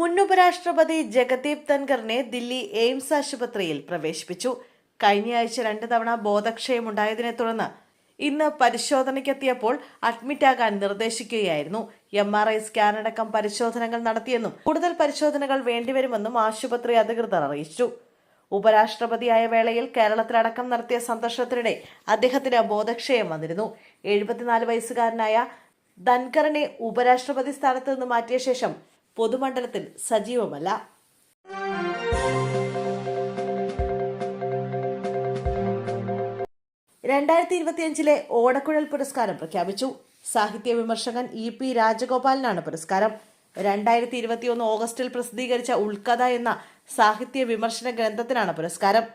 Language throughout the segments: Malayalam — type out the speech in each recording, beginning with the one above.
മുൻ ഉപരാഷ്ട്രപതി ജഗദീപ് ധൻഖറിനെ ദില്ലി എയിംസ് ആശുപത്രിയിൽ പ്രവേശിപ്പിച്ചു. കഴിഞ്ഞയാഴ്ച 2 തവണ ബോധക്ഷയമുണ്ടായതിനെ തുടർന്ന് ഇന്ന് പരിശോധനയ്ക്കെത്തിയപ്പോൾ അഡ്മിറ്റാകാൻ നിർദ്ദേശിക്കുകയായിരുന്നു. MRI സ്കാനടക്കം പരിശോധനകൾ നടത്തിയെന്നും കൂടുതൽ പരിശോധനകൾ വേണ്ടിവരുമെന്നും ആശുപത്രി അധികൃതർ അറിയിച്ചു. ഉപരാഷ്ട്രപതിയായ വേളയിൽ കേരളത്തിലടക്കം നടത്തിയ സന്ദർശനത്തിനിടെ അദ്ദേഹത്തിന് ബോധക്ഷയം വന്നിരുന്നു. 74 വയസ്സുകാരനായ ധൻഖറിനെ ഉപരാഷ്ട്രപതി സ്ഥാനത്ത് നിന്ന് മാറ്റിയ ശേഷം പൊതുമണ്ഡലത്തിൽ സജീവമല്ല. ലെ ഓടക്കുഴൽ പുരസ്കാരം പ്രഖ്യാപിച്ചു. സാഹിത്യ വിമർശകൻ EP രാജഗോപാലിനാണ് പുരസ്കാരം. 2021 ഓഗസ്റ്റിൽ പ്രസിദ്ധീകരിച്ച ഉൾക്കഥ എന്ന സാഹിത്യ വിമർശന ഗ്രന്ഥത്തിനാണ് പുരസ്കാരം.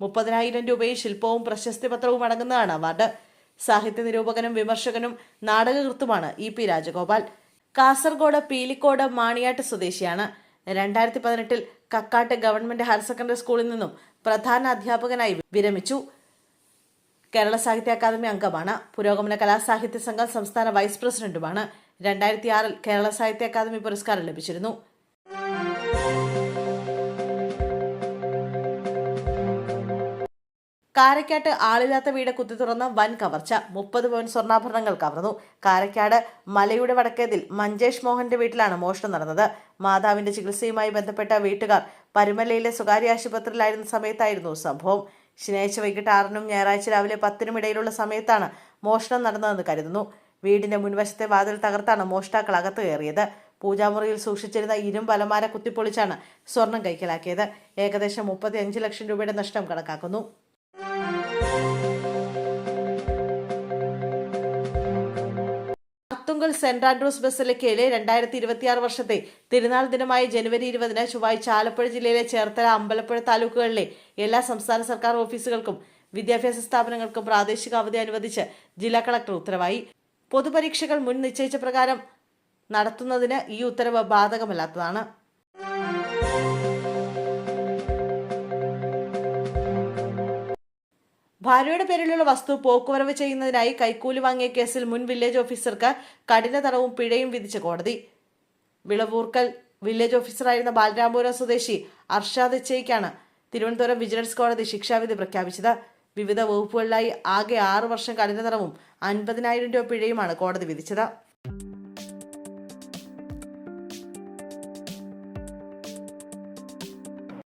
30,000 രൂപയും ശില്പവും പ്രശസ്തി പത്രവും അടങ്ങുന്നതാണ് അവാർഡ്. സാഹിത്യ നിരൂപകനും വിമർശകനും നാടകകൃത്തുമാണ് EP രാജഗോപാൽ. കാസർഗോഡ് പീലിക്കോട് മാണിയാട്ട് സ്വദേശിയാണ്. 2018 കക്കാട്ട് ഗവൺമെന്റ് ഹയർ സെക്കൻഡറി സ്കൂളിൽ നിന്നും പ്രധാന അധ്യാപകനായി വിരമിച്ചു. കേരള സാഹിത്യ അക്കാദമി അംഗമാണ്. പുരോഗമന കലാസാഹിത്യ സംഘം സംസ്ഥാന വൈസ് പ്രസിഡന്റുമാണ്. 2006 കേരള സാഹിത്യ അക്കാദമി പുരസ്കാരം ലഭിച്ചിരുന്നു. കാരക്കാട് ആളില്ലാത്ത വീട് കുത്തിത്തുറന്ന വൻ കവർച്ച. 30 പവൻ സ്വർണ്ണാഭരണങ്ങൾ കവർന്നു. കാരക്കാട് മലയുടെ വടക്കേതിൽ മഞ്ചേഷ് മോഹന്റെ വീട്ടിലാണ് മോഷണം നടന്നത്. മാതാവിന്റെ ചികിത്സയുമായി ബന്ധപ്പെട്ട വീട്ടുകാർ പരുമലയിലെ സ്വകാര്യ ആശുപത്രിയിലായിരുന്ന സമയത്തായിരുന്നു സംഭവം. ശനിയാഴ്ച വൈകിട്ട് 6-നും ഞായറാഴ്ച രാവിലെ 10-നും ഇടയിലുള്ള സമയത്താണ് മോഷണം നടന്നതെന്ന് കരുതുന്നു. വീടിന്റെ മുൻവശത്തെ വാതിൽ തകർത്താണ് മോഷ്ടാക്കൾ അകത്ത് കയറിയത്. പൂജാമുറിയിൽ സൂക്ഷിച്ചിരുന്ന ഇരുമ്പ് അലമാര കുത്തിപ്പൊളിച്ചാണ് സ്വർണം കൈക്കലാക്കിയത്. ഏകദേശം 35 ലക്ഷം രൂപയുടെ നഷ്ടം കണക്കാക്കുന്നു. അർത്തുങ്കൽ സെന്റ് ആൻഡ്രൂസ് ബസലിക്കയിലെ 2026 വർഷത്തെ തിരുനാൾ ദിനമായ ജനുവരി 20-ന് ചൊവ്വാഴ്ച ആലപ്പുഴ ജില്ലയിലെ ചേർത്തല, അമ്പലപ്പുഴ താലൂക്കുകളിലെ എല്ലാ സംസ്ഥാന സർക്കാർ ഓഫീസുകൾക്കും വിദ്യാഭ്യാസ സ്ഥാപനങ്ങൾക്കും പ്രാദേശിക അവധി അനുവദിച്ച് ജില്ലാ കളക്ടർ ഉത്തരവായി. പൊതുപരീക്ഷകൾ മുൻ നിശ്ചയിച്ച പ്രകാരം നടത്തുന്നതിന് ഈ ഉത്തരവ് ബാധകമല്ലാത്തതാണ്. ഭാര്യയുടെ പേരിലുള്ള വസ്തു പോക്കുവരവ് ചെയ്യുന്നതിനായി കൈക്കൂലി വാങ്ങിയ കേസിൽ മുൻ വില്ലേജ് ഓഫീസർക്ക് കഠിന തടവും പിഴയും വിധിച്ച കോടതി. വിളവൂർക്കൽ വില്ലേജ് ഓഫീസറായിരുന്ന ബാലരാമപുരം സ്വദേശി അർഷാദ് ഇച്ചയ്ക്കാണ് തിരുവനന്തപുരം വിജിലൻസ് കോടതി ശിക്ഷാവിധി പ്രഖ്യാപിച്ചത്. വിവിധ വകുപ്പുകളിലായി ആകെ 6 വർഷം കഠിന തടവും 50,000 രൂപ പിഴയുമാണ് കോടതി വിധിച്ചത്.